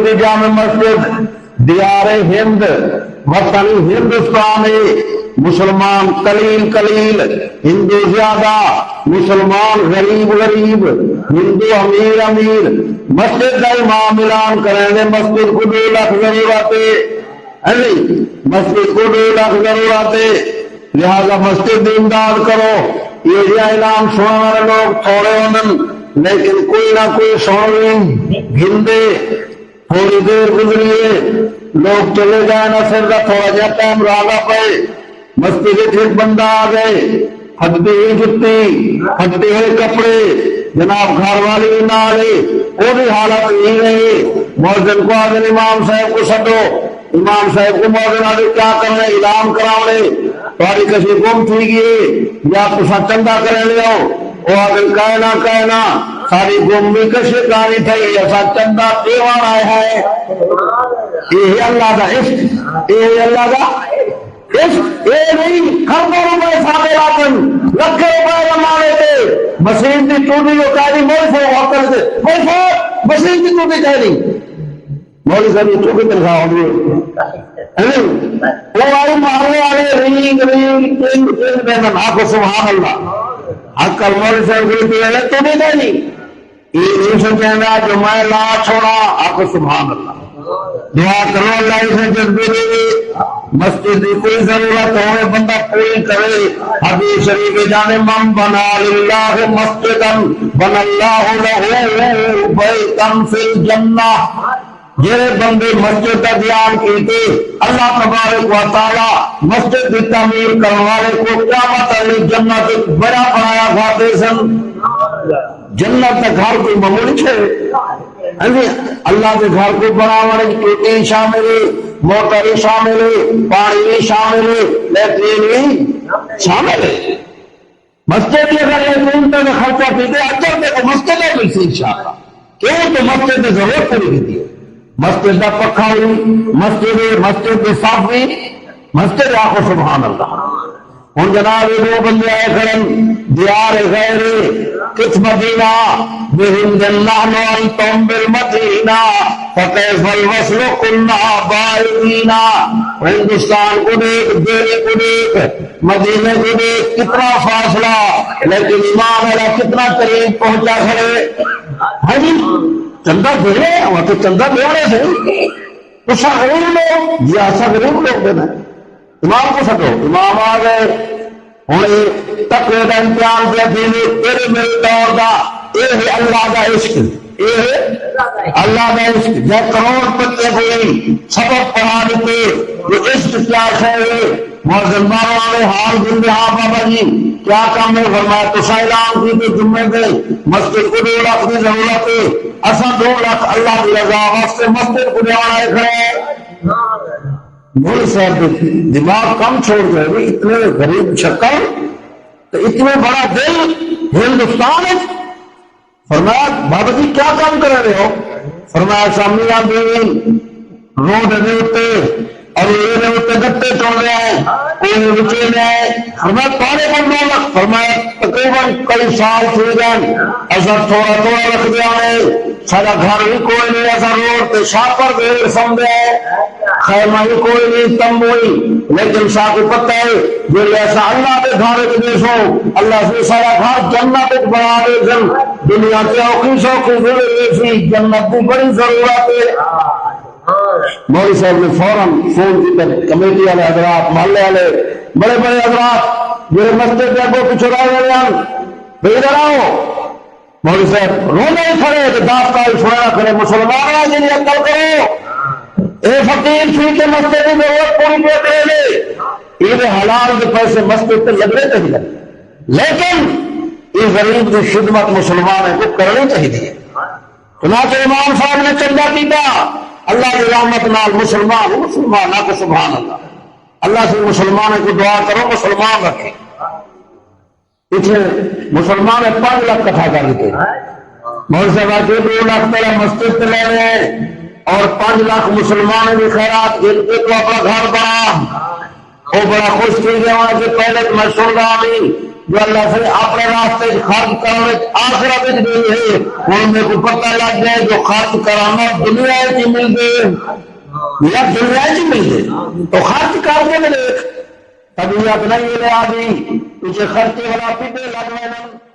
نبوی جامع مسجد دیار ہند وطن ہندوستان مسلمان قلیل قلیل ہندو زیادہ مسلمان غریب غریب ہندو امیر امیر مسجد کا امام اعلان کریں گے مسجد کو 2 لاکھ ضرورت ہے مسجد کو 2 لاکھ ضرورت ہے لہذا مسجد امداد کرو یہ اعلان سننے والے لوگ تھوڑے ہونے لیکن کوئی نہ کوئی سن گندے تھوڑی دیر گزریے لوگ چلے گئے نہ صرف تھوڑا جا ٹائم رہا پے مسجد ایک بندہ آ گئے پھٹتی ہوئی جتی پھٹتے ہوئے کپڑے جناب گھر والی بھی نہ آئے وہ بھی حالت نہیں رہی مؤذن کو آگے امام صاحب کو سدو امام صاحب کو مؤذن آگے کیا کرنے اعلان کراؤنے تھوڑی کسی گم تھی گئی یا کچھ چندہ کرے لے وہ آگے کہنا ساری گم بھی کسی کہانی تھی ایسا چندہ دیوان آئے ہیں یہ اللہ کا عشق یہ اللہ کا عشق یہ نہیں کروڑوں روپئے سارے لاکن لکھے روپئے لمانے تھے مسیح کی ٹوٹی جو کہہ رہی مول سے ہوکر سے مول سے مسیح کی ٹوٹی کہہ رہی مول سے بھی ٹوٹی تنخواہ ہوگی وہ آئی مارنے والے رینگ رینگ رینگ رینگ آنکھو سبحان اللہ حق کل مول سے ٹوٹی کہہ رہی یہ نہیں سمجھنا جو میں لا چھوڑا آنکھو سبحان اللہ دعا کرو اللہ سے جذبے مسجد کی کوئی ضرورت ہو بندہ پوری کرے حدیث شریف جانے من بنا للہ مسجدا بنا اللہ لہ بیتا فی الجنہ یہ بندے مسجد کا دھیان کیتے اللہ تبارک و تعالی مسجد کی تعمیر کرنے والے کو قیامت علی جنت بڑا بنایا کھاتے سن جنت کا گھر کوئی معمولی ہے اللہ کے گھر کو بنانے ٹوٹی شامل ہے موٹر شامل ہے پانی بھی شامل ہے لیٹرین بھی شامل ہے مسجد کے اگر لیٹرین کا خرچہ پیتے اچھا دیکھو مسجد ہے کوئی سی انشاءاللہ کیوں تو مسجد کی ضرورت پوری کی ہے مسجد کا پکا ہوئی مسجد کے صاف ہوئی مسجد آخو سبحان اللہ ہوں جناب وہ بندے آئے کرن دیار غیر کس مدینہ بہن جنان انتم بالمدینہ فکیف الوصل کلنا بائدینہ ہندوستان کو دیکھ دہلی کو دیکھ مدینے کو دیکھ کتنا فاصلہ لیکن امام اللہ کتنا قریب پہنچا کھڑے ہاں جی چندہ دے رہے ہیں وہاں تو چندہ دے رہے تھے تو سا غریب لوگ یا سا غریب لوگ دینا امام کو سکو امام آ گئے ہوں تقوی کا امتحان دیا دینے تیرے میرے دور کا یہ ہے اللہ کا عشق یہ ہے اللہ کا عشق جو کروڑ پتے ہوئی سبق پڑھا دیتے جو عشق کیا ہے مسلمانوں والے حال دن ہاں بابا جی کیا کام ہے فرمایا تو اعلان کی تو جمعے دے مسجد کو 2 لاکھ کی ضرورت ہے اصل 2 لاکھ اللہ کی رضا واسطے مسجد کو دیوانا ہے کھڑے مول صاحب دماغ کم چھوڑ گئے اتنے غریب شکل تو اتنے بڑا دل ہندوستان ہے فرمایا بابا جی کیا کام کر رہے ہو فرمایا سامیہ بیوی روڈ دیتے اور یہ ہوتے گتے توڑ رہے ہیں کوئی بچے رہے فرمایا پانے پر 2 لاکھ فرمایا تقریباً کئی سال تھے گئے ایسا تھوڑا تھوڑا رکھ دیا ہے سارا گھر بھی کوئی نہیں ایسا روڈ پہ شاہ پر گئے سمجھے خیمہ بھی کوئی نہیں تمبوئی لیکن شاہ کو پتہ ہے جو ایسا اللہ کے گھر کے دیشوں اللہ سے سارا گھر جنت ایک بنا دے سن دنیا کے اوقی شوقی ضرور سی جنت کی بڑی ضرورت ہے مولوی صاحب نے فوراً فون کی کمیٹی والے حضرات محلے والے بڑے بڑے حضرات میرے مسجد کے کو کچھ رائے گئے بھائی ادھر آؤ مولوی صاحب رونے ہی کھڑے کہ داستان چھوڑا کرے مسلمانوں کے لیے عقل کرو اے فقیر فی کے مسجد کی ضرورت پوری کرے لے یہ حلال کے پیسے مسجد پہ لگ رہے تھے لیکن یہ غریب کی خدمت مسلمان کو کرنی چاہیے چنانچہ امام صاحب نے چندہ پیتا اللہ کی رحمت نال مسلمان کو سبحان اللہ سے مسلمان کو دعا کرو مسلمان رکھے اتنے مسلمان 5 لاکھ کٹھا کر دیتے مول صاحب کے 2 لاکھ پہلے مسجد پہ لے رہے ہیں اور 5 لاکھ مسلمان بھی خیرات جن کے تو اپنا گھر بنا وہ بڑا خوش تھی گیا وہاں سے پہلے میں سن رہا نہیں جو اللہ سے اپنے راستے خرچ کرنے آخرت گئی ہے ان میں کو پتہ لگ گیا جو خرچ کرانا دنیا کی مل گئے یا دنیا کی مل گئے تو خرچ کر کے ملے طبیعت نہیں ملے آدمی تجھے خرچے والا پیپے لگنے